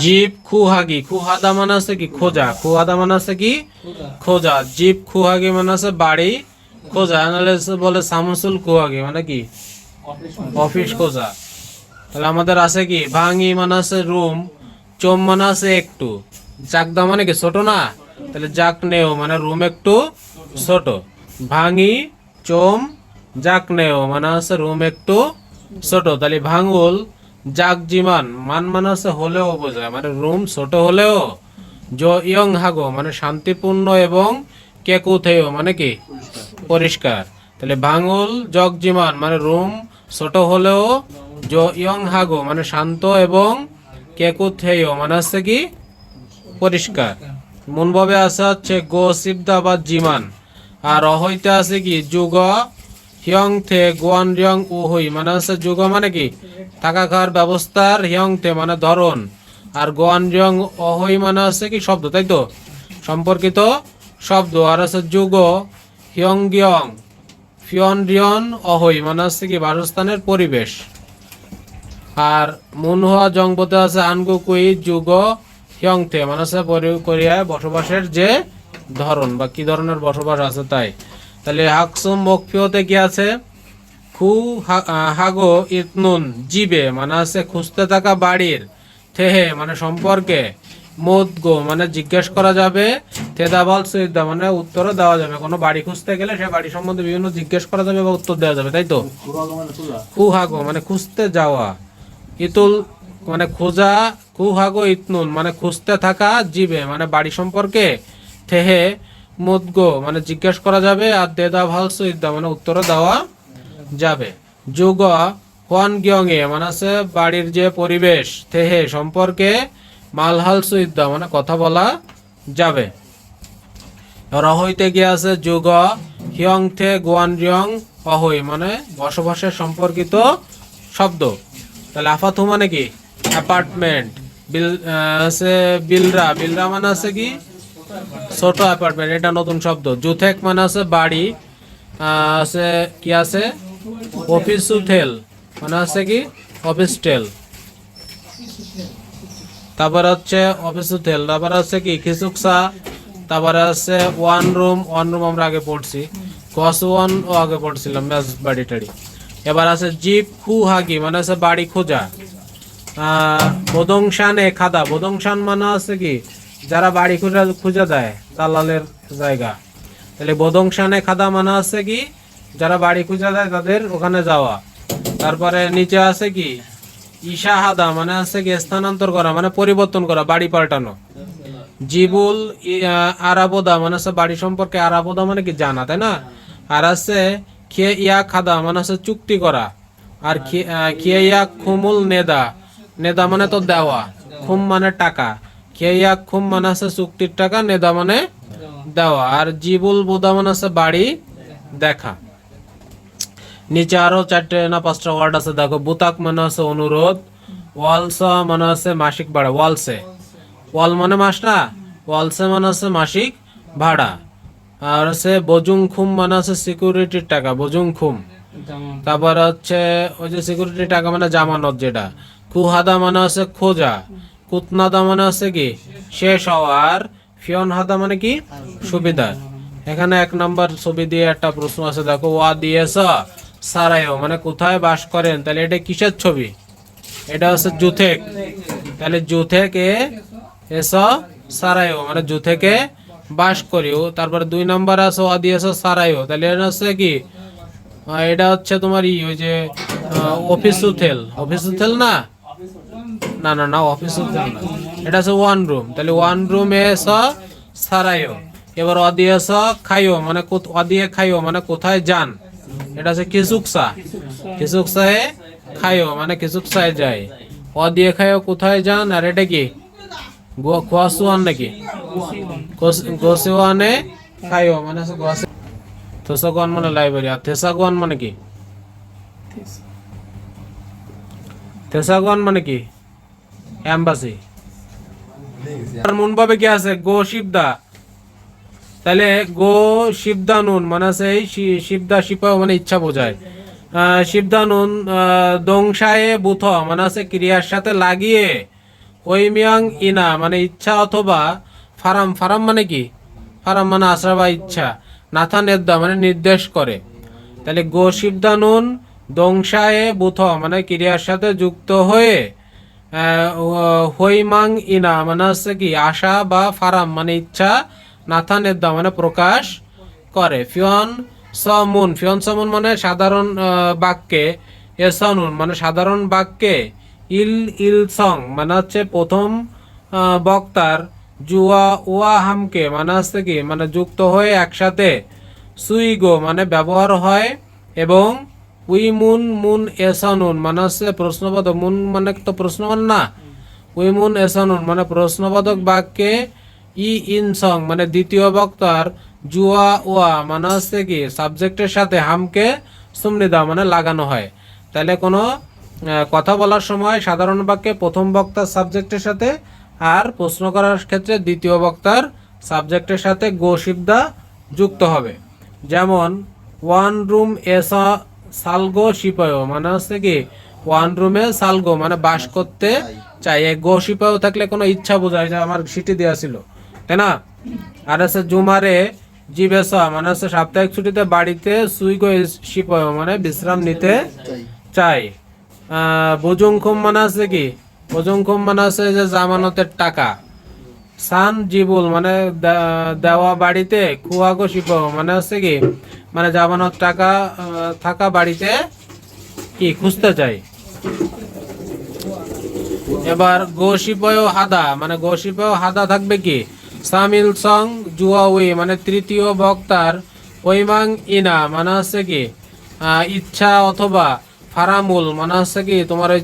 জীব খুহাগি খুহাদা মানে আছে কি খোঁজা, খুহাদা মানে আছে কি খোঁজা। জীব খুহাগি মানে আছে বাড়ি খোঁজা, নাহলে বলে সামসুল খুহাগি মানে কি অফিস খোঁজা। তাহলে আমাদের আছে কি ভাঙি মানে আছে রুম, চোম মানে আছে একটু, জাগদা মানে কি ছোট না, তাহলে জাক নেও মানে রুম একটু ছোট। ভাঙি চোম জাক নেও মানে আছে রুম একটু ছোট। তাহলে ভাঙুল জাক জিমান মান মানে আছে হলেও বোঝায়, মানে রুম ছোট হলেও ইয়ং হাগো মানে শান্তিপূর্ণ এবং কেকুথেও মানে কি পরিষ্কার। তাহলে ভাঙুল জগ জিমান মানে রুম ছোট হলেও ইয়ং হাগো মানে শান্ত এবং কেকুথেও মানে আছে কি পরিষ্কার। মনভাবে আছে হচ্ছে গো সিবদা বা জিমান, আর অহইতে আছে কি যুগ হিয়ং থে গোয়ান রিয়ং উহই মানে আছে যুগ মানে কি থাকা খাওয়ার ব্যবস্থার, হিয়ং থে মানে ধরন, আর গোয়ান রিয়ং অহই মানে আছে কি শব্দ, তাই তো সম্পর্কিত শব্দ। আর আছে যুগ হিয়ং গিয়ং ফিয়ন রিয়ন অহই মানে আছে কি বাসস্থানের পরিবেশ। আর মুনহোয়া জংবতে আছে আনগু কুই যুগ হিয়ংথে মানে আছে কোরিয়ায় বসবাসের যে ধরন বা কি ধরনের বসবাস আছে তাই। তাহলে হাকসুম মকফিওতে কি আছে হাগো ইতনুন জিবে মানে আছে খুঁজতে থাকা বাড়ির, থেহে মানে সম্পর্কে, মোদগো মানে জিজ্ঞেস করা যাবে, থেদাবাল সুইদা মানে উত্তরও দেওয়া যাবে। কোনো বাড়ি খুঁজতে গেলে সে বাড়ি সম্বন্ধে বিভিন্ন জিজ্ঞেস করা যাবে বা উত্তর দেওয়া যাবে, তাই তো। খুহাগো মানে খুঁজতে যাওয়া, ইতুল মানে খোঁজা, খুহাগো ইতনুন মানে খুঁজতে থাকা, জিবে মানে বাড়ি সম্পর্কে, থেহে মুদগো মানে জিজ্ঞেস করা যাবে, আর দেদা ভাল সুইদা মানে উত্তরও দেওয়া যাবে। যুগ হোয়ান গিয়ং এ মানে আছে বাড়ির যে পরিবেশ, থেহে সম্পর্কে, মালহাল সুইদা মানে কথা বলা যাবে। রহইতে গিয়ে আছে যুগ হিয়ং থে গোয়ান রিয়ং অহই মানে বসবাসের সম্পর্কিত শব্দ। তাহলে আফাথু মানে কি অ্যাপার্টমেন্ট, বিল আছে বিলরা, বিলরা মানে আছে কি ছোট অ্যাপার্টমেন্ট, এটা নতুন শব্দ। জুথেক মানে আছে বাড়ি, আছে কি আছে অফিস টেল মানে আছে কি অফিস টেল। তারপরে হচ্ছে অফিস টেল, তারপরে আছে কি খিসুকসা, তারপরে আছে ওয়ান রুম, ওয়ান রুম আমরা আগে পড়ছি, কস ওয়ান ও আগে পড়ছিলাম ব্যাস বাড়ি টাড়ি। এবার আছে জিপ খু হাগি মানে আছে বাড়ি খোঁজা। বদংশানে খাদা, বদংশান মানে আছে কি যারা বাড়ি খুঁজে দেয় দালালের জায়গা। তাহলে বদংশানে খাদা মানে আছে কি যারা বাড়ি খুঁজে দেয় তাদের ওখানে যাওয়া। তারপরে নিচে আছে কি ইশাহাদা মানে আছে কি স্থানান্তর করা মানে পরিবর্তন করা, বাড়ি পাল্টানো। জিবুল আরাবোদা মানে আছে বাড়ি সম্পর্কে, আরাবোদা মানে কি জানা, তাই না। আর আছে খে ইয়া খাদা মানে আছে চুক্তি করা। আর খে ইয়া খুমুল নেদা, নেদা মানে তো দেওয়া, খুম মানে টাকা, খে ইয়া খুম মানে আছে চুক্তির টাকা, নেদা মানে দেওয়া। আর জিবুল বুদা মানে আছে বাড়ি দেখা। নিচে আরো 4টে না 5টা ওয়ার্ড আছে দেখো। বুতাক মানে আছে অনুরোধ, ওয়ালসা মানে আছে মাসিক ভাড়া, ওয়ালসে ওয়াল মানে মাস না, ওয়ালসে মানে আছে মাসিক ভাড়া। আর আছে বজুংখুম মানে আছে সিকিউরিটির টাকা, বজুংখুম। তারপর হচ্ছে ওই যে সিকিউরিটির টাকা মানে জামানত যেটা। কুহাদা মানে আছে খোঁজা, কুতনাদা মানে আছে কি শেষ হওয়া, আর ফিয়ন হাদা মানে কি সুবিধা। এখানে 1 নম্বর ছবি দিয়ে একটা প্রশ্ন আছে দেখো, ওয়া দিয়েছ সারাইও মানে কোথায় বাস করেন। তাহলে এটা কিসের ছবি, এটা হচ্ছে জুথেক। তাহলে জুথেকে এস সারাইও মানে জুথেকে বাস করিও। তারপরে 2 নম্বর আছে ওয়া দিয়েছ সারাইও, তাহলে এটা হচ্ছে কি এটা হচ্ছে তোমার ওই যে অফিস উথেল, অফিস উথেল না, না না না অফিস উথেল না, এটা হচ্ছে ওয়ান রুম। তাহলে ওয়ান রুমে এস সারাইও। এবার অদিয়েস খাইও মানে অদিয়ে খাইও মানে কোথায় যান, এটা হচ্ছে কিসুকসা, কিসুকসায় খাইও মানে কিসুকসায় যায়। অদিয়ে খাইও কোথায় যান, আর এটা কি গোয়াসুয়ান নাকি গোসুয়ানে খাইও মানে গোয়াসে। থোসাগোয়ান মানে লাইব্রেরি, আর থেসাগোয়ান মানে কি, থেসাগোয়ান মানে কি এম্বাসি। আর মুনভাবে কি আছে গো শিবদা, তাহলে গো শিবদা নুন মানে আছে এই শিবদা শিপাও মানে ইচ্ছা বোঝায়। শিবদা নুন দংশায়ে বুথ মানে আছে ক্রিয়ার সাথে লাগিয়ে, হৈমিয়াং ইনা মানে ইচ্ছা অথবা ফারাম ফারাম মানে কি ফারাম মানে আশা বা ইচ্ছা নাথান এদ্দা মানে নির্দেশ করে তাহলে গো শিবদানুন দংশায়ে বুথ মানে ক্রিয়ার সাথে যুক্ত হয়ে হৈমাং ইনা মানে হচ্ছে কি আশা বা ফারাম মানে ইচ্ছা নাথান এদ্দা মানে প্রকাশ করে ফিয়ন সমুন ফিয়ন সমুন মানে সাধারণ বাক্যে এসনুন মানে সাধারণ বাক্যে ইল ইল সং মানে হচ্ছে প্রথম বক্তার জুয়া ওয়া হামকে মানে হচ্ছে কি মানে যুক্ত হয়ে একসাথে সুইগো মানে ব্যবহার হয় এবং উই মুন মুন এসানুন মানে হচ্ছে প্রশ্নবোধক মুন মানে তো প্রশ্নমান না উই মুন এসানুন মানে প্রশ্নবোধক বাক্যে ই ইন সং মানে দ্বিতীয় বক্তার জুয়া ওয়া মানে হচ্ছে কি সাবজেক্টের সাথে হামকে সুমনিদা মানে লাগানো হয় তাহলে কোনো কথা বলার সময় সাধারণ বাক্যে প্রথম বক্তার সাবজেক্টের সাথে আর প্রশ্ন করার ক্ষেত্রে দ্বিতীয় বক্তার সাবজেক্টের সাথে গো শিবদা যুক্ত হবে যেমন ওয়ান রুম এসা সালগো শিপায় মানে হচ্ছে কি ওয়ান রুমে সালগো মানে বাস করতে চাই এই গো শিপায় থাকলে কোনো ইচ্ছা বোঝায় যে আমার সিটি দেওয়া ছিল তাই না আর হচ্ছে জুমারে জিবেসা মানে হচ্ছে সাপ্তাহিক ছুটিতে বাড়িতে সুইগো শিপায় মানে বিশ্রাম নিতে চাই বুজুংখুম মানে আছে কি বুজুংখুম মানে আছে যে জামানতের টাকা সান জিবুল মানে দেওয়া বাড়িতে খুয়াগো শিপ মানে হচ্ছে কি মানে জামানত টাকা থাকা বাড়িতে কি খুঁজতে চাই এবার গোশিপয় হাদা মানে গোশিপয় হাদা থাকবে কি সামিল সং জুয়াউই মানে তৃতীয় বক্তার ওইমাং ইনা মানে হচ্ছে কি ইচ্ছা অথবা ফারামুল মানে হচ্ছে কি তোমার ওই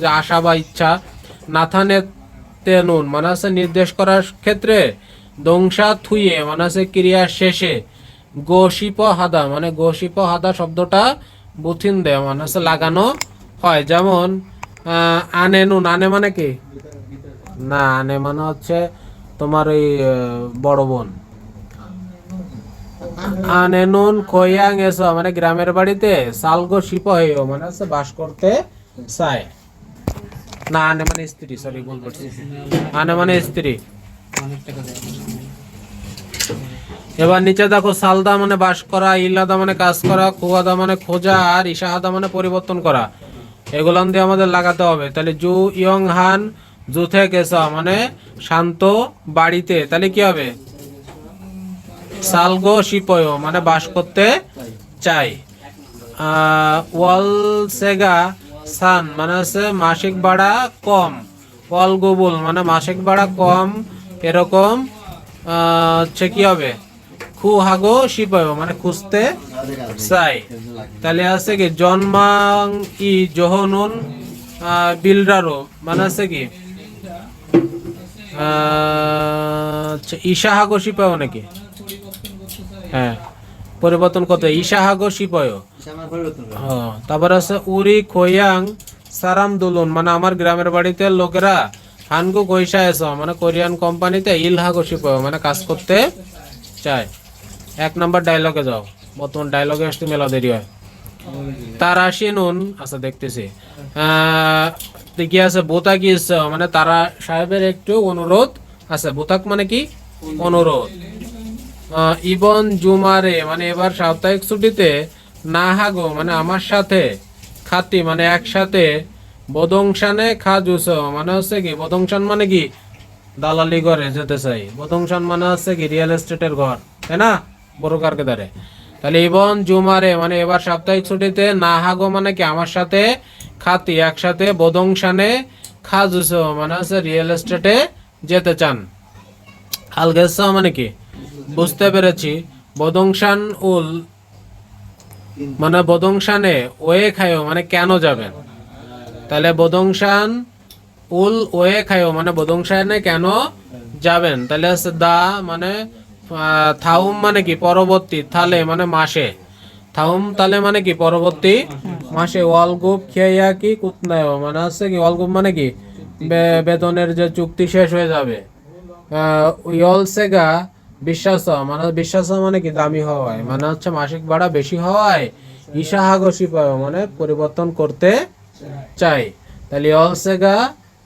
যে আশা বা ইচ্ছা নাথানে তেনুন মানে হচ্ছে নির্দেশ করার ক্ষেত্রে দংশা থুইয়ে মানে হচ্ছে ক্রিয়া শেষে গোশিপ হাদা মানে গোশিপ হাদা শব্দটা বুথিন দেয় মানে হচ্ছে লাগানো হয় যেমন আনে নুন আনে মানে কি না আনে মানে হচ্ছে তোমার ওই বড় বোন আনে নুন কয়াং এসো মানে গ্রামের বাড়িতে সালগো শিপ হয়েও মানে হচ্ছে বাস করতে চায় না আনে মানে স্ত্রী সরি ভুল বলছি আনে মানে স্ত্রী এবার নিচে দেখো সালদা মানে বাস করা ইলাদা মানে কাজ করা খুয়াদা মানে খোঁজা আর ইশাহাদা মানে পরিবর্তন করা এগুলো দিয়ে আমাদের লাগাতে হবে তাহলে জু ইয়ং হান জুথে কেসা মানে শান্ত বাড়িতে তাহলে কি হবে সালগো শিপয় মানে বাস করতে চাই ওয়াল সেগা সান মানে হচ্ছে মাসিক ভাড়া কম ওয়াল গুবুল মানে মাসিক ভাড়া কম এরকম হচ্ছে কি হবে খু হাগো শিপায় মানে খুঁজতে চাই তাহলে আছে কি জন্মাং ই জহনুন বিলরারো মানে আছে কি ইশাহাগো শিপায় নাকি হ্যাঁ পরিবর্তন করতে ইশাহাগো শিপায় তারপর আছে উরি খোয়াং সারাম দুলুন মানে আমার গ্রামের বাড়িতে লোকেরা হানগো কইসা এসো মানে কোরিয়ান কোম্পানিতে ইলহাগো শিপায় মানে কাজ করতে চায় এক নাম্বার ডায়লগে যাও বর্তমান ডায়লগে আসতে মেলা দেরি হয় তারা শিনুন আচ্ছা দেখতেছি কি আছে বোতা কি মানে তারা সাহেবের একটু অনুরোধ আছে বোতাক মানে কি অনুরোধ ইবন জুমারে মানে এবার সাপ্তাহিক ছুটিতে না হাগো মানে আমার সাথে খাতি মানে একসাথে বদংশানে খাজুস মানে হচ্ছে কি বদংশান মানে কি দালালি ঘরে যেতে চাই বদংশান মানে হচ্ছে কি রিয়েল এস্টেটের ঘর তাই না বড়কারকে দাঁড়ে তাহলে ইবন জুমারে মানে এবার সাপ্তাহিক ছুটিতে না হাগো মানে কি আমার সাথে খাতি একসাথে বদংশানে খাজুস মানে হচ্ছে রিয়েল এস্টেটে যেতে চান আলগেস মানে কি বুঝতে পেরেছি বদংশান উল মানে বদংশানে ওয়ে খায়ো মানে কেন যাবেন তাহলে বদংশান উল ওয়ে খায়ো মানে বদংশানে কেন যাবেন তাহলে হচ্ছে দা মানে থাউম মানে কি পরবর্তী থালে মানে মাসে থাউম তালে মানে কি পরবর্তী মাসে ওয়ালগুপ খেয়া কি কুতনায় মানে হচ্ছে কি ওয়ালগুপ মানে কি বেতনের যে চুক্তি শেষ হয়ে যাবে ইয়লসেগা বিশ্বাস মানে বিশ্বাস মানে কি দামি হওয়ায় মানে হচ্ছে মাসিক ভাড়া বেশি হওয়ায় ইশাহাগো শিপায় মানে পরিবর্তন করতে চাই তাহলে ইয়লসেগা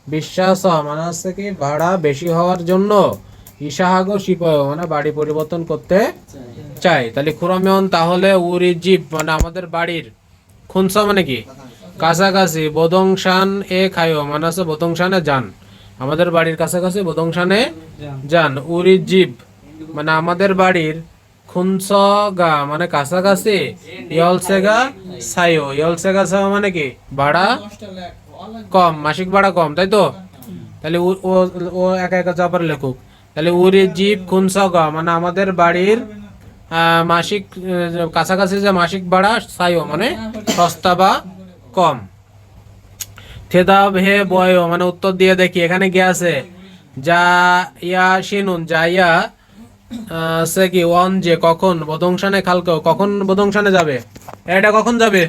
বিশ্বাস মানে হচ্ছে কি ভাড়া বেশি হওয়ার জন্য ইশাহাগ শিপয় মানে বাড়ি পরিবর্তন করতে চাই। তাহলে খুরমিয়ন তাহলে উরি জীব মানে আমাদের বাড়ির খুনসা মানে কি কাছাকাছি বদংশান এ খায়ো মানে আছে বদংশানে যান, আমাদের বাড়ির কাছাকাছি বদংশানে যান। উরি জীব মানে আমাদের বাড়ির খুনসগা মানে কাছাকাছি ইয়লসেগা সাইও ইয়লসেগা সাইও মানে কি ভাড়া কম, মাসিক ভাড়া কম, তাই তো? তাহলে ও ও একা একা চাপার লেখুক। তাহলে উরি জীব খুনসগা মানে আমাদের বাড়ির মাসিক কাছাকাছি যে মাসিক ভাড়া সাইও মানে সস্তা বা কম। থেদা ভে বয় মানে উত্তর দিয়ে দেখি এখানে কি আছে, যা ইয়া শিনুন যা ইয়া সে কি ওয়ান যে কখন বদংশানে খালকেও কখন বদংশানে যাবে, এটা কখন যাবে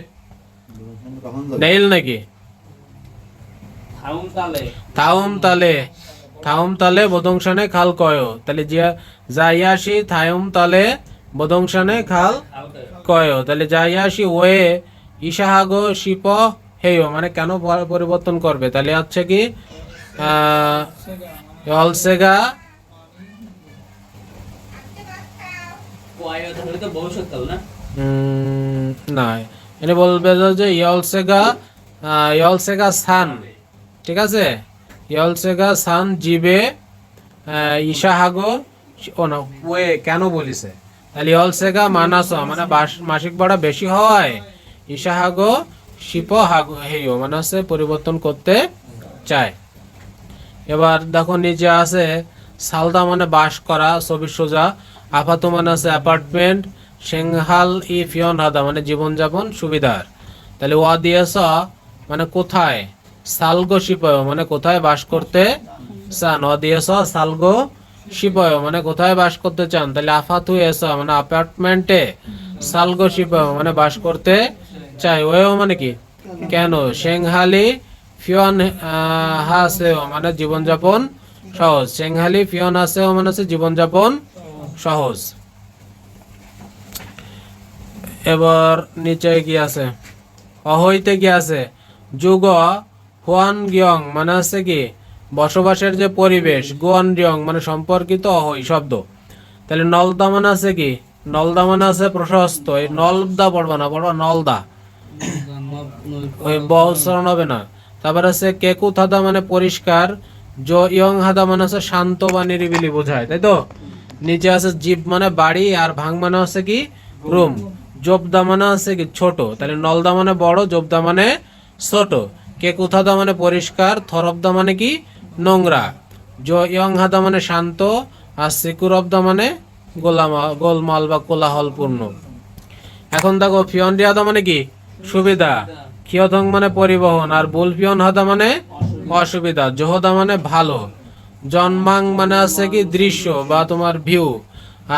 নেইল নাকি থাউম তালে বদংশানে খাল কয়, তাহলে যাইয়াসি থাউম তালে বদংশানে খাল কয়, তাহলে যাইয়াসি ওয়ে ইশাহাগ শিপ হেয় মানে কেন পরিবর্তন করবে, তাহলে হচ্ছে কি অলসেগা না এনে বলবে যে ইয়লসেগা সান, ঠিক আছে, ইয়লসেগা সান জিবে ইশাহাগ ও না ওয়ে কেন বলিছে, তাহলে ইয়লসেগা মানাস মানে মাসিক ভাড়া বেশি হওয়ায় ইশাহাগ শিপ হাগ হেয় মানে হচ্ছে পরিবর্তন করতে চায়। এবার দেখো নিচে আছে সালদা মানে বাস করা, ছবি সোজা, আপাত মানে আছে অ্যাপার্টমেন্ট, সেংহাল ই ফিয়ন হাদা মানে জীবনযাপন সুবিধার। তাহলে ওয়া দিয়েছ মানে কোথায়, সালগো শিপয় মানে কোথায় বাস করতে চান, ওয়া দিয়েছ সালগো শিপয় মানে কোথায় বাস করতে চান, তাহলে আফাতু এস মানে অ্যাপার্টমেন্টে, সালগো শিপয় মানে বাস করতে চাই, ওয়েও মানে কি কেন, সেংহালি ফিয়ন হাসেও মানে জীবনযাপন সহজ, সেংহালি ফিয়ন হাসেও মানে হচ্ছে জীবনযাপন সহজ। এবার নিচে কি আছে, অহইতে কি আছে, যুগ হুয়ান গিয়ং মানে হচ্ছে কি বসবাসের যে পরিবেশ, গুয়ান গিয়ং মানে সম্পর্কিত অহই শব্দ। তাহলে নলদা মানে আছে কি, নলদা মানে আছে প্রশস্ত, এই নলদা পড়বা না, পড়বা নলদা, ওই বচরণ হবে না। তারপর আছে কেকুত হাদা মানে পরিষ্কার, ইয়ং হাদা মানে আছে শান্ত বা নিরিবিলি বোঝায়, তাই তো? নিচে আছে জীব মানে বাড়ি, আর ভাং মানে হচ্ছে কি রুম, জবদা মানে হচ্ছে কি ছোট, তাহলে নলদা মানে বড়, জবদা মানে ছোট, কেকুত হাদা মানে পরিষ্কার, থরবদা মানে কি নোংরা, ইয়ং হাদা মানে শান্ত, আর সিকুরবদা মানে গোলমাল বা কোলাহলপূর্ণ। এখন দেখো ফিয়ন রিয়াদা মানে কি সুবিধা, খিয়থং মানে পরিবহন, আর বুলফিয়ন হাদা মানে অসুবিধা, জোহদা মানে ভালো, জন্মাং মানে আছে কি দৃশ্য বা তোমার ভিউ,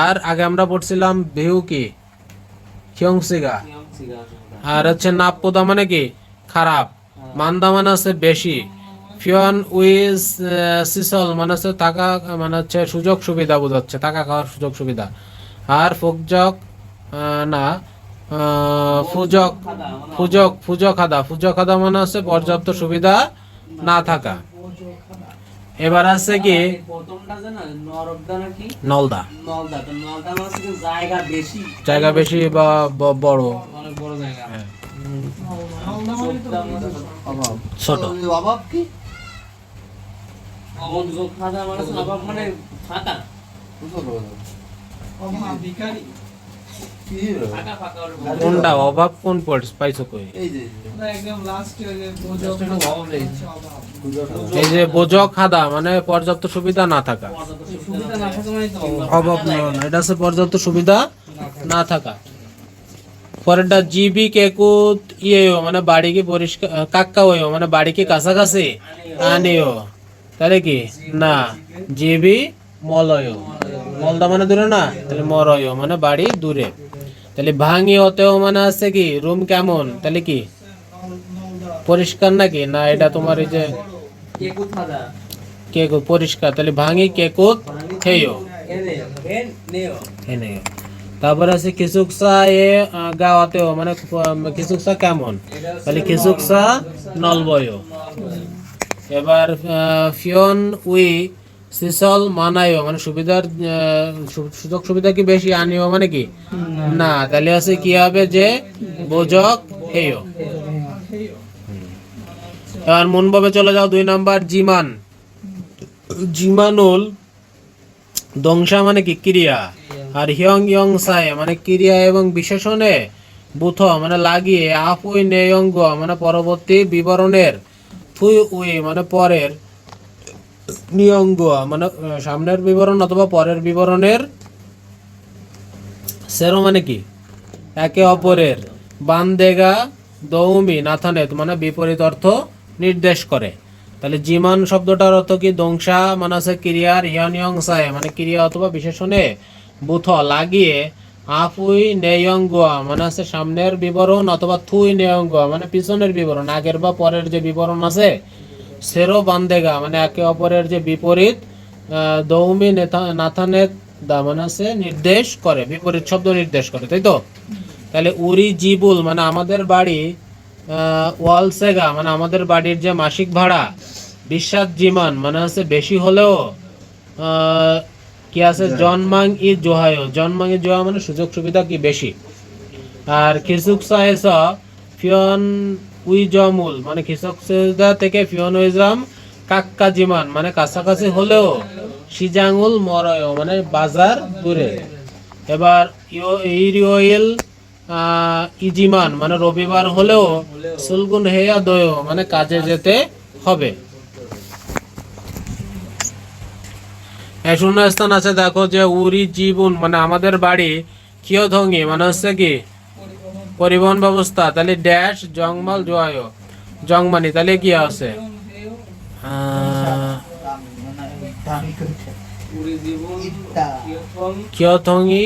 আর আগে আমরা পড়ছিলাম ভিউ কি খিয়ংসিগা, আর হচ্ছে নাপ্পদা মানে কি খারাপ, মান্দা মানে আছে বেশি, ফিয়ন উইজ সিসল মানে হচ্ছে টাকা মানে হচ্ছে সুযোগ সুবিধা বোঝাচ্ছে, টাকা খাওয়ার সুযোগ সুবিধা, আর ফুকজক না ফুজক ফুজক ফুজক খাদা মানে হচ্ছে পর্যাপ্ত সুবিধা না থাকা। এবার আছে কি নলদা, জায়গা বেশি বা বড়, ছোট। কোনটা অভাব, কোন পাইছো কই, এই যে বোঝক খাদা মানে পর্যাপ্ত সুবিধা না থাকা, অভাব নয়, এটা হচ্ছে পর্যাপ্ত সুবিধা না থাকা। পরেরটা জিবি কেকুত ইয়েও মানে বাড়ি কি পরিষ্কার, কাক্কা ওয়ো মানে বাড়ি কি কাছাকাছি, আনিও তাহলে কি না, জিবি মলয় মলদা মানে দূরে না, তাহলে মরয় মানে বাড়ি দূরে। তাহলে ভাঙি হতেও মানে আছে কি রুম কেমন, তাহলে কি পরিষ্কার নাকি না, এটা তোমার এই যে কেকুত পরিষ্কার, তাহলে ভাঙি কেকুত হেয়। তারপরে আছে খিচুকসা এ গাওয়াতেও মানে খিচুকসা কেমন, তাহলে খিচুকসা নলবয়। এবার ফিয়ন উই সিসল মানায়ও মানে সুবিধার সুযোগ সুবিধা কি বেশি আনিও মানে কি না, তাহলে আছে কি হবে যে বোঝক হেয়। এবার মনভাবে চলে যাও 2 নাম্বার জিমান। জিমানুল দংশা মানে কি ক্রিয়া, আর হিয়ং ইয়ং সায় মানে ক্রিয়া এবং বিশেষণে বুথ মানে লাগিয়ে, আপ উই নেয়ঙ্গ মানে পরবর্তী বিবরণের, থুই উই মানে পরের, নিয়ঙ্গ মানে সামনের বিবরণ অথবা পরের বিবরণের, সেরো মানে কি একে অপরের, বান্দেগা দৌমি নাথানেত মানে বিপরীত অর্থ নির্দেশ করে। তাহলে জিমান শব্দটার অর্থ কি দংশা মানে আছে ক্রিয়ার, হিয়ংসায় মানে ক্রিয়া অথবা বিশেষণে বুথ লাগিয়ে, আফুই নেয়ঙ্গুয়া মানে আছে সামনের বিবরণ অথবা থুই নেয়ঙ্গুয়া মানে পিছনের বিবরণ, আগের বা পরের যে বিবরণ আছে, সেরো বান্দেগা মানে একে অপরের যে বিপরীত, দৌমি নাথানেত দা মানে আছে নির্দেশ করে, বিপরীত শব্দ নির্দেশ করে, তাই তো। তাহলে উরি জিবুল মানে আমাদের বাড়ি, ওয়ালসেগা মানে আমাদের বাড়ির যে মাসিক ভাড়া, বিশ্বাস জিমান মানে আছে বেশি হলেও, কি আছে জন্মাং ই জোহায়, জন্মাং ই জোহা মানে সুযোগ সুবিধা কি বেশি। আর খিসুক সাহেস ফিয়ন উইজমুল মানে খিসুক সেজদা থেকে ফিয়ন উইজম কাক্কা জিমান মানে কাছাকাছি হলেও, সিজাঙ্গুল মরয় মানে বাজার দূরে। এবার ইরিওইল ইজিমান মানে রবিবার হলেও, সুলগুন হেয়া দয় মানে কাজে যেতে হবে। শূন্যস্থান আছে দেখো যে উরি জীবন মানে আমাদের বাড়ি, কিয়ধঙ্গি মানে হচ্ছে কি পরিবহন ব্যবস্থা, তাহলে ড্যাশ জংমাল জয় জংমানি, তাহলে কি আছে কিয়থঙ্গি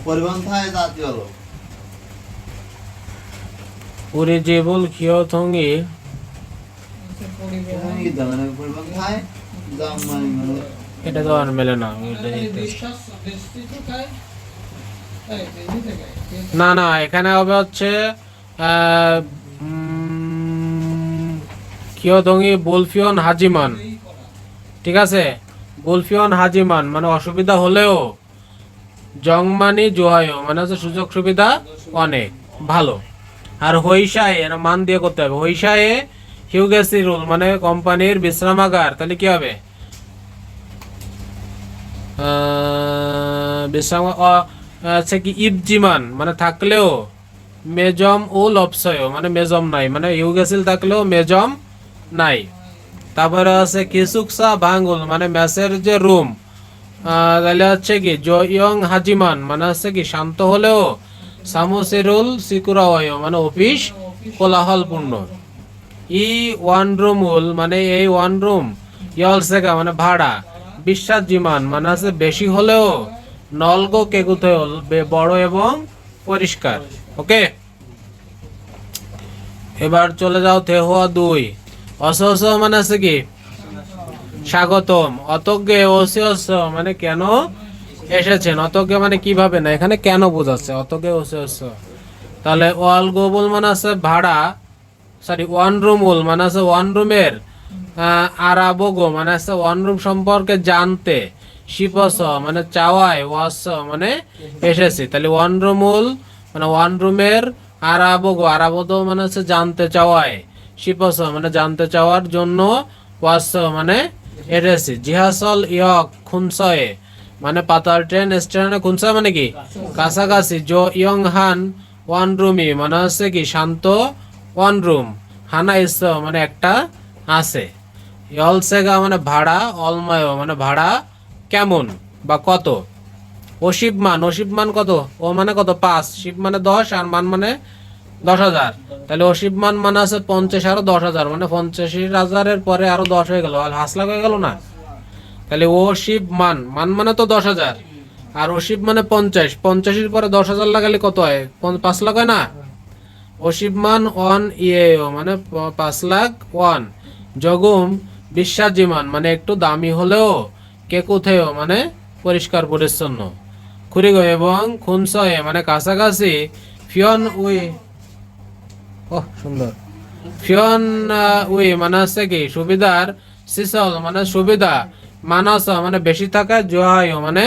পরিবহন থাকে জাতীয় হলো উরি জীবন কিয়থঙ্গি পরিবহন থাকে এটা তো আর মেলে না। না না এখানে হবে হচ্ছে কিয়দঙ্গি বুলফিয়ন হাজিমান, ঠিক আছে। বুলফিয়ন হাজিমান মানে অসুবিধা হলেও, জংমানি জোহায় মানে হচ্ছে সুযোগ সুবিধা অনেক ভালো। আর হইসায় এর মান দিয়ে করতে হবে, হইসায়ে হিউগেসি রুল মানে কোম্পানির বিশ্রামাগার, তাহলে কি হবে বিশ্রাম আছে কি ইবজিমান মানে থাকলেও, মেজম ও লপসয় মানে মেজম নাই মানে ইউগেসিল থাকলেও মেজম নাই। তারপরে আছে কিসুকসা ভাঙ্গুল মানে মেসের যে রুম, তাহলে হচ্ছে কি জয়ং হাজিমান মানে হচ্ছে কি শান্ত হলেও, সামুসিরুল সিকুরাওয় মানে অফিস কোলাহলপূর্ণ। ই ওয়ান রুমুল মানে এই ওয়ান রুম, ইয়লসেগা মানে ভাড়া, বিশ্বাস জিমান মানে আছে বেশি হলেও, নলগো কেগুতে বড় এবং পরিষ্কার। ওকে, এবার চলে যাও থেহোয়া 2। অসহস মানে আছে কি স্বাগতম, অতজ্ঞে ওসিয়স মানে কেন এসেছেন, অতজ্ঞে মানে কিভাবে না, এখানে কেন বোঝাচ্ছে অতজ্ঞে ওসিয়স। তাহলে ওয়াল গোবল মানে আছে ভাড়া, সরি ওয়ান রুমুল মানে আছে ওয়ান রুমের, আরাবগো মানে আছে ওয়ান রুম সম্পর্কে জানতে, শিপস মানে চাওয়ায়, ওয়াস মানে এসেছি, তাহলে ওয়ান রুমুল মানে ওয়ান রুমের, আরাবগো আরাবগো মানে আছে জানতে চাওয়ায়, শিপস মানে জানতে চাওয়ার জন্য, ওয়াস মানে এসেছি। জিহাসল ইয়ক খুনসয়ে মানে পাতাল ট্রেন স্টেশনে, খুনসা মানে কি কাছাকাছি, জো ইয়ং হান ওয়ান রুমি মানে হচ্ছে কি শান্ত ওয়ান রুম, হানা ইস মানে একটা আছে, অলসেগা মানে ভাড়া, অলমায় মানে ভাড়া কেমন বা কত, অশিবমান অশিবমান কত, ও মানে কত 5, শিব মানে 10 আর মান মানে 10,000, তাহলে অশিবমান মানে আছে 50 আরো 10,000 মানে 85,000 পরে আরো 10 হয়ে গেল, 5 লাখ হয়ে গেল না। তাহলে ও শিব মান মান মানে তো 10,000 আর অশিব মানে 50, 50 পরে 10,000 লাগালে কত হয় 5 লাখ হয় না। অশিবমান ওয়ান ইয়ে মানে 5 লাখ ওয়ান, জগুম বিশ্বাসীমান মানে একটু দামি হলেও, কে কোথায় মানে পরিষ্কার পরিচ্ছন্ন, খুরিগো এবং খুনসয়ে মানে কাছাকাছি, ফিয়ন উই ওহ সুন্দর। ফিয়ন উই মানে হচ্ছে কি সুবিধার, সিসল মানে সুবিধা, মানস মানে বেশি থাকা, জয় মানে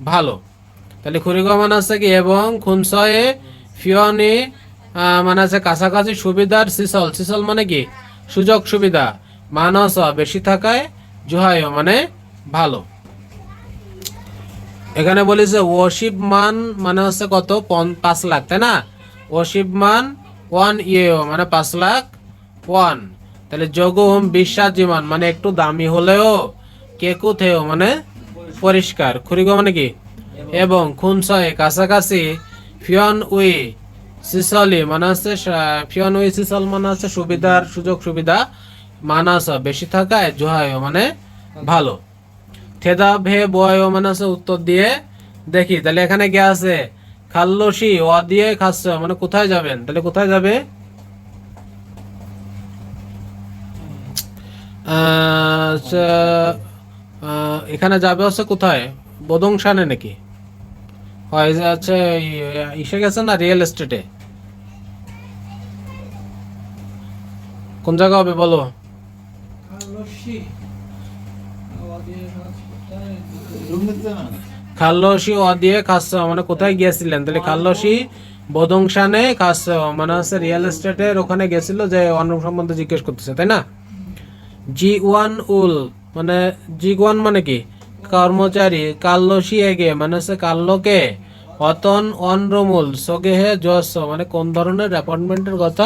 ভালো। তাহলে খুরিগ মানে হচ্ছে কি এবং, খুনসয়ে ফিয়নি মানে হচ্ছে কাছাকাছি, সুবিধার, সিসল সিসল মানে কি সুযোগ সুবিধা, মানস বেশি থাকায়, জুহায় মানে ভালো। এখানে বলেছে ওশিব মান মানে হচ্ছে কত, 5 লাখ, তাই না? ওশিব মান 1 ইয়ে মানে 5 লাখ 1। তাহলে যোগম বিশ্বাসীমান মানে একটু দামি হলেও, কেকুথেও মানে পরিষ্কার, খুরিগ মানে কি এবং, খুনসয় কাছাকাছি, ফিয়ন উই সিসলি মানে হচ্ছে ফিয়ন উই সিসল মানে হচ্ছে সুবিধার, সুযোগ সুবিধা, মানাস বেশি থাকায়, জোহায় মানে ভালো। থেদা ভে বয় মানে হচ্ছে উত্তর দিয়ে দেখি। তাহলে এখানে কি আছে, খাল্লসি অ দিয়ে খাচ্ছ মানে কোথায় যাবেন, তাহলে কোথায় যাবে, এখানে যাবে হচ্ছে কোথায়, বদংশানে নাকি হয় যে আছে, ইসে গেছে না রিয়েল এস্টেটে, কোন জায়গা হবে বলো? রুম নিতে না। খাল্লসি অ দিয়ে খাচ্ছ মানে কোথায় গিয়েছিলেন, তাহলে খাল্লসি বদংশানে খাচ্ছ মানে হচ্ছে রিয়েল এস্টেটের ওখানে গেছিল, যে অন্য সম্বন্ধে জিজ্ঞেস করতেছে, তাই না? জি1 উল মানে, জি1 মানে কি কর্মচারী, কাল্লসি এগে মানে হচ্ছে কাল্লকে, অতন অনরমুল সগেহে জস মানে কোন ধরনের অ্যাপয়েন্টমেন্টের কথা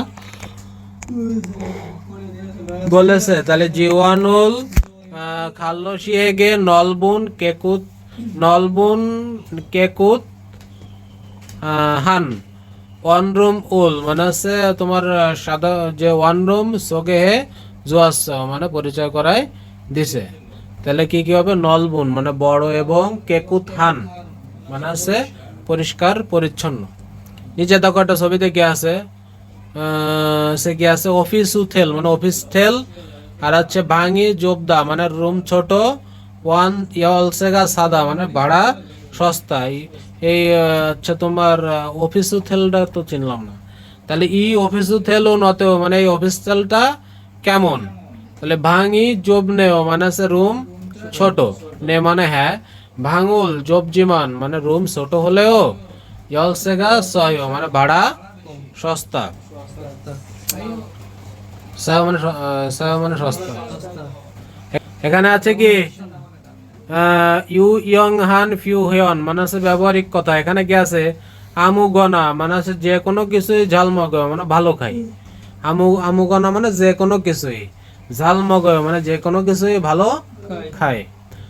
বলেছে। তাহলে জি1 উল খাল্লসি এগে নলবুন কেকুত, নলবুন কেকুত হান, ওয়ান রুম উল মানে হচ্ছে তোমার সাদা যে ওয়ান রুম সোগেহে জোয়াস মানে পরিচয় করায় দিছে। তাহলে কি কি হবে, নলবুন মানে বড় এবং, কেকুত হান মানে হচ্ছে পরিষ্কার পরিচ্ছন্ন। নিচে দেখো একটা ছবিতে কি আছে, সে কি আছে, অফিস উথেল মানে অফিস ঠেল, আর হচ্ছে ভাঙি জোবদা মানে রুম ছোট, ওয়ান ইয়লসেগা সাদা মানে ভাড়া সস্তা। এই হচ্ছে তোমার অফিস উথেলটা তো চিনলাম না। তাহলে ই অফিস উথেল ও নতেও মানে এই অফিস ঠেলটা কেমন, তাহলে ভাঙি জব নেও মানে আছে রুম ছোট, নে মানে হ্যাঁ, ভাঙুল জবজিমান মানে রুম ছোট হলেও, ইয়লসেগা সয় মানে ভাড়া সস্তা, সায় মানে সস্তা। এখানে আছে কি ইউ ইয়ং হান ফিউ হিয়ন মানে হচ্ছে ব্যবহারিক কথা। এখানে কি আছে, আমু গনা মানে হচ্ছে যে কোনো কিছুই, ঝালমগ মানে ভালো খাই, আমু গনা মানে যে কোনো কিছুই, ঝালমগ মানে যে কোনো কিছুই ভালো খায়।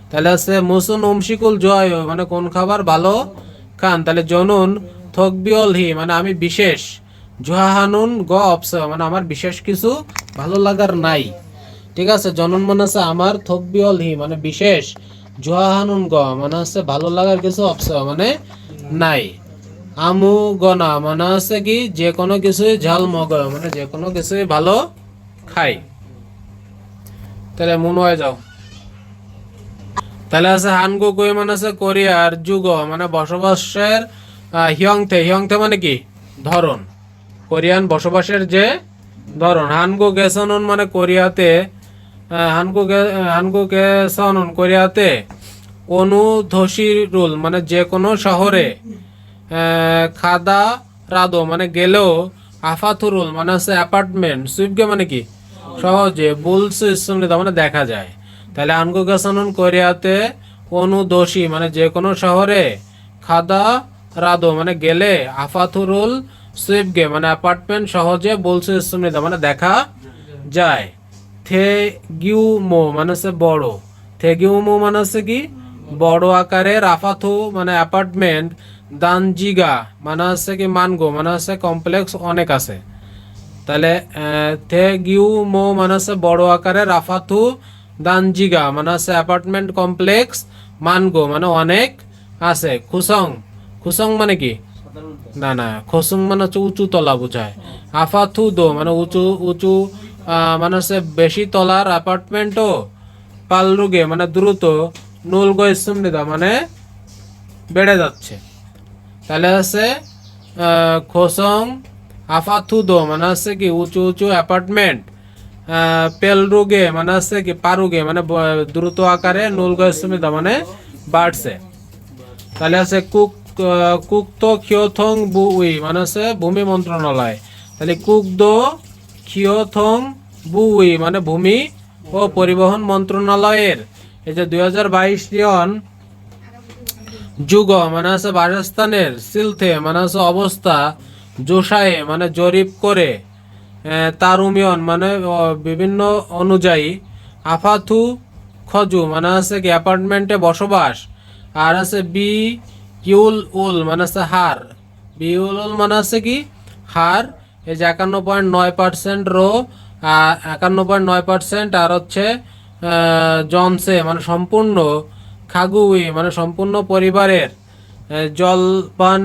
তাহলে হচ্ছে মুসুন উমশিকুল জয় মানে কোন খাবার ভালো খান, তাহলে জনুন থকবিয়ল হি মানে আমি বিশেষ, জুহাহানুন গ অপস মানে আমার বিশেষ কিছু ভালো লাগার নাই। ঠিক আছে, জনন মানে আছে আমার, থকবিয়ল হি মানে বিশেষ, জুহাহানুন গ মানে হচ্ছে ভালো লাগার কিছু, অপস মানে নাই। আমু গনা মানে হচ্ছে কি যে কোনো কিছুই, ঝাল মগ মানে যে কোনো কিছুই ভালো খাই। তাহলে মন হয়ে যাও। তাহলে আছে হানগো কই মানে আছে কোরিয়ার, যুগ মানে বসবাসের, হিয়ংথে হিয়ংথে মানে কি ধরন, কোরিয়ান বসবাসের যে ধরন। হানগো গেসনন মানে কোরিয়াতে, হানগো গেসনন কোরিয়াতে, অনুধসি রুল মানে যে কোনো শহরে, খাদা রাদো মানে গেলেও, আফাথুরুল মানে হচ্ছে অ্যাপার্টমেন্ট, সুইপগে মানে কি সহজে, বুলস ইসলামিদা মানে দেখা যায়। তাহলে আনগো গেসানুন কোরিয়াতে, অনুদোষী মানে যে কোনো শহরে, খাদা রাদো মানে গেলে, আফাথুরুল সুইপগে মানে অ্যাপার্টমেন্ট সহজে, বুলস ইসলামিদা মানে দেখা যায়। থে গিউ মো মানে হচ্ছে বড়, থে গিউ মো মানে হচ্ছে কি বড় আকারের, আফাথু মানে অ্যাপার্টমেন্ট, দানজিগা মানে হচ্ছে কি মানগো মানে হচ্ছে কমপ্লেক্স অনেক আছে। তাহলে থে গিউ মো মানে হচ্ছে বড় আকারের, রাফাথু দানজিগা মানে হচ্ছে অ্যাপার্টমেন্ট কমপ্লেক্স, মানগো মানে অনেক আছে। খুসং, খুসং মানে কি না না, খসুং মানে হচ্ছে উঁচু তলা বোঝায়। আফাথু দো মানে উঁচু উঁচু মানে হচ্ছে বেশি তলার অ্যাপার্টমেন্টও, পালরুগে মানে দ্রুত, নুলগো ইসুমনিদা মানে বেড়ে যাচ্ছে। তাহলে হচ্ছে খোসং আফাথুদো মানে হচ্ছে কি উঁচু উঁচু অ্যাপার্টমেন্ট, পেলরুগে মানে হচ্ছে কি পারুগে মানে দ্রুত আকারে, নুলগসমিদা মানে বাড়ছে। তাহলে আছে কুক্ত খিওথং বুই মানে হচ্ছে ভূমি মন্ত্রণালয়। তাহলে কুকদো খিওথং বুই মানে ভূমি ও পরিবহন মন্ত্রণালয়ের এই যে 2022 সন যুগ মানে হচ্ছে বাসস্থানের সিলথে মানে হচ্ছে অবস্থা, জোসায়ে মানে জরিপ করে, তারুমিয়ন মানে বিভিন্ন অনুযায়ী, আফাথু খজু মানে হচ্ছে কি অ্যাপার্টমেন্টে বসবাস, আর আছে বি ইউল উল মানে হচ্ছে হার, বি ইউল উল মানে হচ্ছে কি হার, এই যে 51.9% রো, 51.9%, আর হচ্ছে জনসে মানে সম্পূর্ণ, খাগুই মানে সম্পূর্ণ পরিবারের, জলপান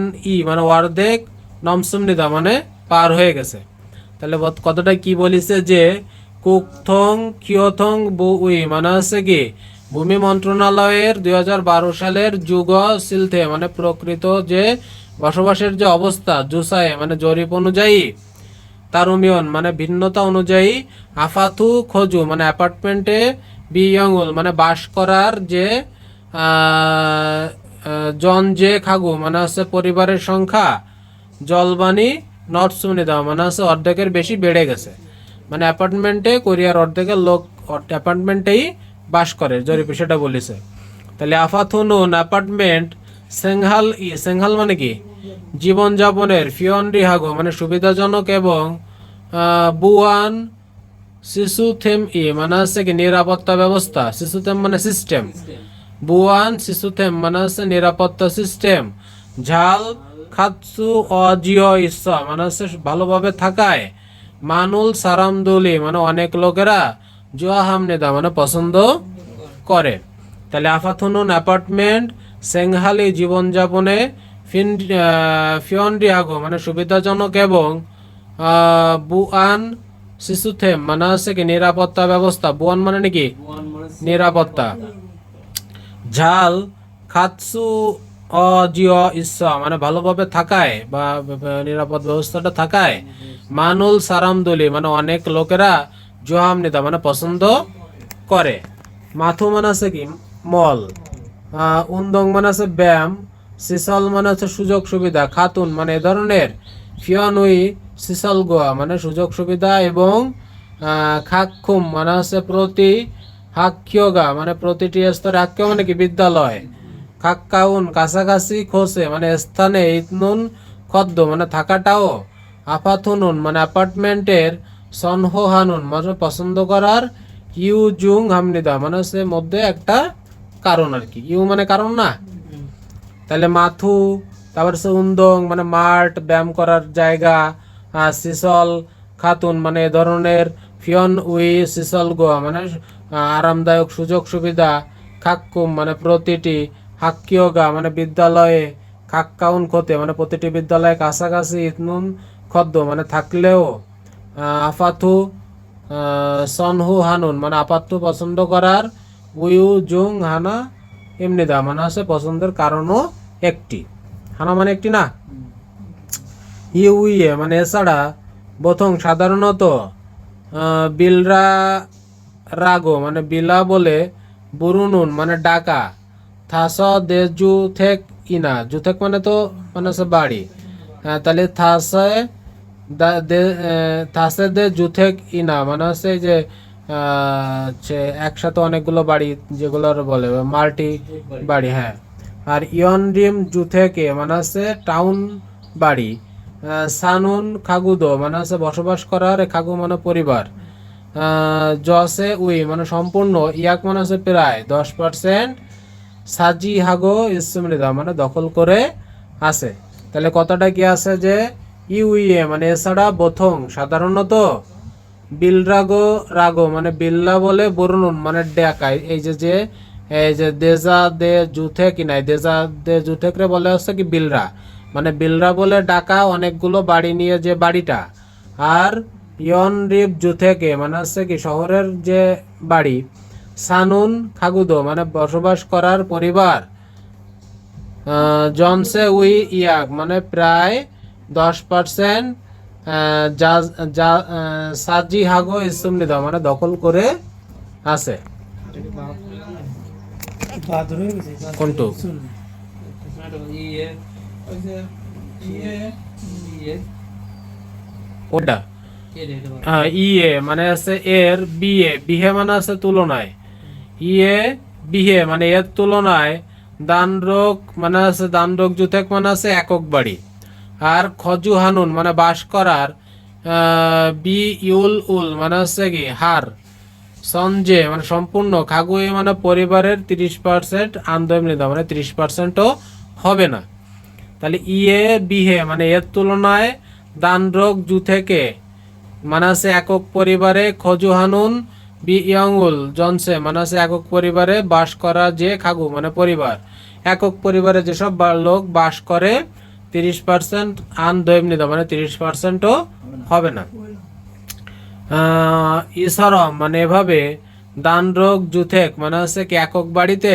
মানে অর্ধেক, নমসুমনিদা মানে পার হয়ে গেছে। তাহলে কতটা কি বলিছে যে কুকথং কিয়থং বুই মানে হচ্ছে কি ভূমি মন্ত্রণালয়ের 2012 সালের যুগ সিলথে মানে প্রকৃত যে বসবাসের যে অবস্থা, জুসায়ে মানে জরিপ অনুযায়ী, তারুমিয়ন মানে ভিন্নতা অনুযায়ী, আফাথু খোঁজু মানে অ্যাপার্টমেন্টে, বিয়ঙ্গুল মানে বাস করার যে জন যে খাগু মানে হচ্ছে পরিবারের সংখ্যা, জলবানি নট সুনিদা মানে হচ্ছে অর্ধেকের বেশি বেড়ে গেছে। মানে অ্যাপার্টমেন্টে কোরিয়ার অর্ধেকের লোক অ্যাপার্টমেন্টেই বাস করে, জরিপে সেটা বলেছে। তাহলে আফাথুনুন অ্যাপার্টমেন্ট সেংহাল মানে কি জীবনযাপনের, ফিয়ন রিহাগো মানে সুবিধাজনক, এবং বুয়ান শিশুথেম মানে হচ্ছে কি নিরাপত্তা ব্যবস্থা, শিশুথেম মানে সিস্টেম, বুয়ান শিশুথেম মানে হচ্ছে নিরাপত্তা সিস্টেম, ঝাল খাতসু অজিও ইচ্ছা মানে হচ্ছে ভালোভাবে থাকায়, মানুল সারামদুলি মানে অনেক লোকেরা, জুয়া হামনেদা মানে পছন্দ করে। তাহলে আফাথুনুন অ্যাপার্টমেন্ট সেংহালি জীবনযাপনে, ফিয়নডিয়াগো মানে সুবিধাজনক, এবং বুয়ান শিশুথেম মানে হচ্ছে কি নিরাপত্তা ব্যবস্থা, বুয়ান মানে নাকি নিরাপত্তা, ঝাল খাতসু অজিও ইচ্ছা মানে ভালোভাবে থাকায় বা নিরাপদ ব্যবস্থাটা থাকায়, মানুল সারামদুলি মানে অনেক লোকেরা, জোহাম নেতা মানে পছন্দ করে। মাথু মানে আছে কি মল, উন্দং মানে আছে ব্যায়াম, সিসল মানে হচ্ছে সুযোগ সুবিধা, খাতুন মানে এ ধরনের, ফিয়নুই সিসল গোয়া মানে সুযোগ সুবিধা, এবং খাক্ষুম মানে হচ্ছে প্রতি, হাক্যগা মানে প্রতিটি স্তরে, হাক্য মানে কি বিদ্যালয়, খাক্কাউন কাছাকাছি, খোসে মানে স্থানে, ইতনুন খদ্দ মানে থাকাটাও, আফাথুনুন মানে অ্যাপার্টমেন্টের, সনহোহানুন মানে পছন্দ করার, ইউ জুং হামনিদা মানে হচ্ছে মধ্যে একটা কারণ আর কি, ইউ মানে কারণ না। তাহলে মাথু, তারপর হচ্ছে উন্দং মানে মাঠ, ব্যায়াম করার জায়গা, সিসল খাতুন মানে এ ধরনের, ফিয়ন উই সিসল গোয়া মানে আরামদায়ক সুযোগ সুবিধা, খাক্কুম মানে প্রতিটি, হাক্কিয়োগা মানে বিদ্যালয়ে, খাক্কাউন খোতে মানে প্রতিটি বিদ্যালয়ে কাছাকাছি, ইতনুন খদ্দ মানে থাকলেও, আফাথু সনহু হানুন মানে আপাতু পছন্দ করার, উইউ জুং হানা এমনিদা মানে হচ্ছে পছন্দের কারণও একটি, হানা মানে একটি না, ইউইয়ে মানে এছাড়া, প্রথম সাধারণত, বিলরা রাগো মানে বিলা বলে, বুরুনুন মানে ডাকা, থাস দে জুথেক ইনা, জুথেক মানে তো মানে হচ্ছে বাড়ি, তাহলে থাসে দে জুথেক ইনা মানে হচ্ছে এই যে একসাথে অনেকগুলো বাড়ি যেগুলোর বলে মাল্টি বাড়ি, হ্যাঁ। আর ইয়ন রিম জুথেকে মানে হচ্ছে টাউন বাড়ি, সানুন খাগুদো মানে হচ্ছে বসবাস করার, খাগু মানে পরিবার, জসে উই মানে সম্পূর্ণ, ইয়াক মানে হচ্ছে প্রায় 10%, সাজি হাগো ইসমৃদা মানে দখল করে আছে। তাহলে কথাটা কি আছে যে ইউইএ মানে এছাড়া প্রথম সাধারণত, বিলরাগো রাগো মানে বিল্লা বলে, বরুণুন মানে ডেকায়, এই যে এই যে দেজা দে জুথে কি নাই, দেজা দে জুথেকরে বলে হচ্ছে কি বিলরা, মানে বিলরা বলে ডাকা অনেকগুলো বাড়ি নিয়ে যে বাড়িটা, আর ইয়ন রিপ জুথেকে মানে হচ্ছে কি শহরের যে বাড়ি, সানুন খাগুদো মানে বসবাস করার পরিবার, জনসে উই ইয়াক মানে প্রায় 10%, যা যা সাজি হাগো ইসুমনি দাও মানে দখল করে আছে। কোনটু ওটা ইয়ে মানে আছে এর বিয়ে বিহে মানে আছে তুলনায়, ইয়ে বিহে মানে এর তুলনায়, দানরোগ মানে আছে দানরোগ জুথেক মানে আছে একক বাড়ি, আর খজু হানুন মানে বাস করার, বি ইউল উল মানে হচ্ছে কি হার, সঞ্জে মানে সম্পূর্ণ, খাগুয়ে মানে পরিবারের 30%, আন্দোলনিদা মানে 30%ও হবে না। তাহলে ইয়ে বিহে মানে এর তুলনায়, দানরোগ জুথেকে মানে আছে একক পরিবারে, খজু হানুন বি ইয়ংউল জনসে মানে আছে একক পরিবারে বাস করা যে খাগু মানে পরিবার, একক পরিবারে যেসব লোক বাস করে 30%, আন দৈবনিদা মানে 30%ও হবে না। ইসরম মানে এভাবে, দানরোগ জুথেক মানে হচ্ছে কি একক বাড়িতে,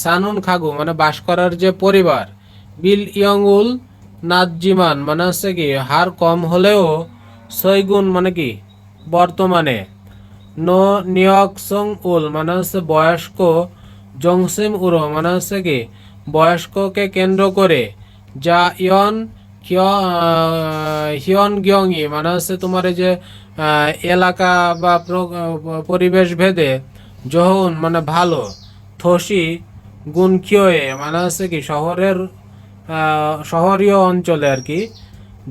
সানুন খাগু মানে বাস করার যে পরিবার, বিল ইয়ংউল নাজ্জিমান মানে হচ্ছে কি হার কম হলেও, সৈগুণ মানে কি বর্তমানে, নো নিয়ক সং উল মানে হচ্ছে বয়স্ক, জংসিম উরো মানে হচ্ছে কি বয়স্ককে কেন্দ্র করে, যা ইয়ন হিয়ন গিয়ংই মানে হচ্ছে তোমার এই যে এলাকা বা পরিবেশ ভেদে, জহুন মানে ভালো, থসি গুণক্ষয়ে মানে হচ্ছে কি শহরের শহরীয় অঞ্চলে আর কি,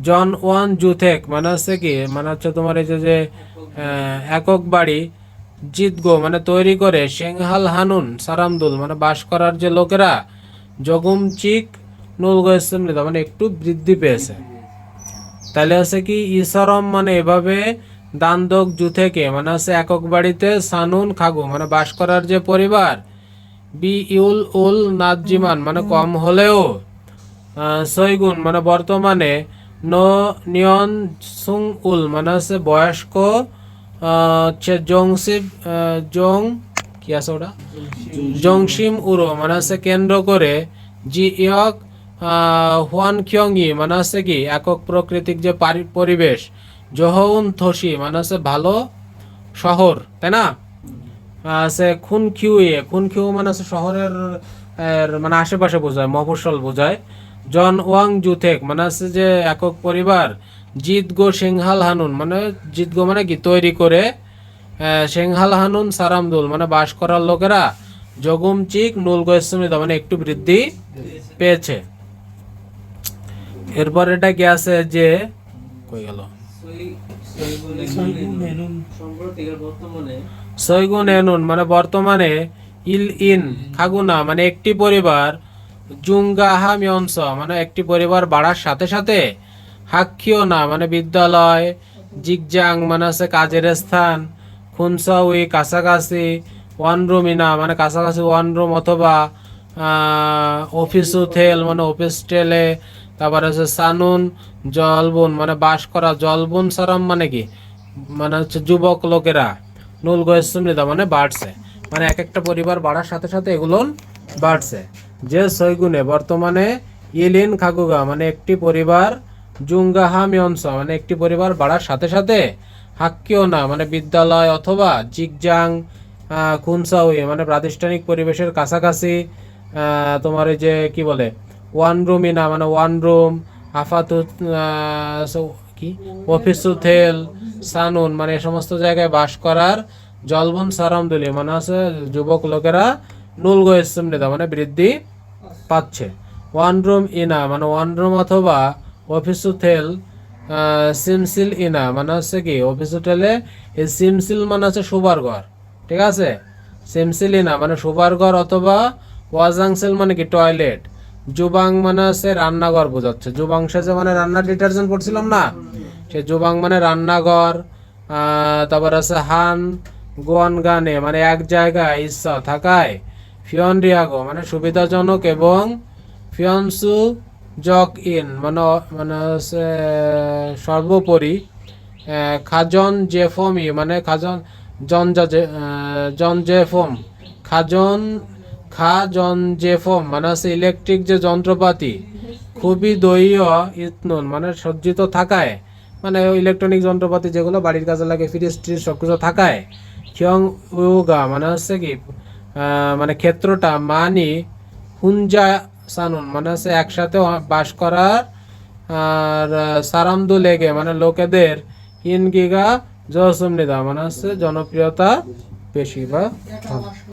জন ওয়ান জুথেক মানে হচ্ছে কি মানে হচ্ছে তোমার এই যে একক বাড়ি, জিতগো মানে তৈরি করে, সিংহাল হানুন সারামদুল মানে বাস করার যে লোকেরা, জগুম চিক নুলগোয়েসমিতা মানে একটু বৃদ্ধি পেয়েছে। তাহলে হচ্ছে কি ইসরম মানে এভাবে, দানদক জুথেকে মানে হচ্ছে একক বাড়িতে, সানুন খাগু মানে বাস করার যে পরিবার, বি ইউল উল নাজিমান মানে কম হলেও, সৈগুণ মানে বর্তমানে, নো নিয়ন সুং উল মানে হচ্ছে বয়স্ক, হচ্ছে জংসিব জং কি আছে ওটা জংসিম উরো মানে হচ্ছে কেন্দ্র করে, জি ইয়ক হুয়ান খিয়ংই মানে হচ্ছে কি একক প্রাকৃতিক যে পরিবেশ, জহউন থসি মানে হচ্ছে ভালো শহর, তাই না? সে খুন খিউ মানে হচ্ছে শহরের মানে আশেপাশে বোঝায়, মফস্বল বোঝায়। জন ওয়াং জুথেক মানে হচ্ছে যে একক পরিবার, জিত গো সিংহাল হানুন মানে জিত গো মানে কি তৈরি করে, সিংহাল হানুন সারামদুল মানে বাস করার লোকেরা, জগুম চিক নুল গোস্বামীদা মানে একটু বৃদ্ধি পেয়েছে। এরপর এটা কি আছে যে কই গেল, সৈগুন এনুন মানে বর্তমানে, ইল ইন খাগুনা মানে একটি পরিবার, জুঙ্গাহা মিয়ংস মানে একটি পরিবার বাড়ার সাথে সাথে, হাক্ষিও না মানে বিদ্যালয়, জিগজাং মানে আছে কাজের স্থান, খুনসাউই কাছাকাছি, ওয়ান রুমিনা মানে কাছাকাছি ওয়ান রুম অথবা অফিস থেল মানে অফিস টেলে, তারপরে হচ্ছে সানুন জলবুন মানে বাস করা, জলবুন সারাম মানে কি মানে হচ্ছে যুবক লোকেরা, নুল গোয়েসমৃদা মানে বাড়ছে, মানে এক একটা পরিবার বাড়ার সাথে সাথে এগুলো বাড়ছে। যে সৈগুনে বর্তমানে, ইলিন খাগুগা মানে একটি পরিবার, জুঙ্গাহা মিয়ংস মানে একটি পরিবার বাড়ার সাথে সাথে, হাক্কিও না মানে বিদ্যালয় অথবা জিগজাং খুনসাউই মানে প্রাতিষ্ঠানিক পরিবেশের কাছাকাছি, তোমার এই যে কি বলে ওয়ান রুমিনা মানে ওয়ান রুম, আফাতু কি অফিস থেল, সানুন মানে এই সমস্ত জায়গায় বাস করার, জলবন সারামদুলি মানে আছে যুবক লোকেরা, নুল গোয়েসমৃদা মানে বৃদ্ধি পাচ্ছে। ওয়ান রুম ইনা মানে ওয়ান রুম অথবা অফিস থেল, সিমসিল ইনা মানে হচ্ছে কি অফিস হোটেলে, এই সিমসিল মানে হচ্ছে শোবার ঘর, ঠিক আছে? সিমসিল ইনা মানে শোবার ঘর অথবা ওয়াজাংসেল মানে কি টয়লেট, জুবাং মানে হচ্ছে রান্নাঘর বোঝাচ্ছে, জুবাংশে যে মানে রান্নার ডিটারজেন্ট পড়ছিলাম না, সে জুবাং মানে রান্নাঘর। তারপর আছে হান গোয়ান গানে মানে এক জায়গায় ইচ্ছা থাকায়, ফিয়ন রিয়াগো মানে সুবিধাজনক এবং, ফিয়নসু জক ইন মানে মানে হচ্ছে সর্বোপরি, খাজন জেফমি মানে খাজন জন জেফম, খাজন জেফম মানে হচ্ছে ইলেকট্রিক যে যন্ত্রপাতি, খুবই দৈয় ইতনুন মানে সজ্জিত থাকায়, মানে ইলেকট্রনিক যন্ত্রপাতি যেগুলো বাড়ির কাজে লাগে, ফ্রিজ ট্রিজ সবকিছু থাকায় খিয়ং উগা মানে হচ্ছে কি মানে ক্ষেত্রটা মানি হুঞ্জা সানুন মানে হচ্ছে একসাথে বাস করার আর সারামদু লেগে মানে লোকেদের ইনগিগা জসম নিদা মানে হচ্ছে জনপ্রিয়তা বেশি বা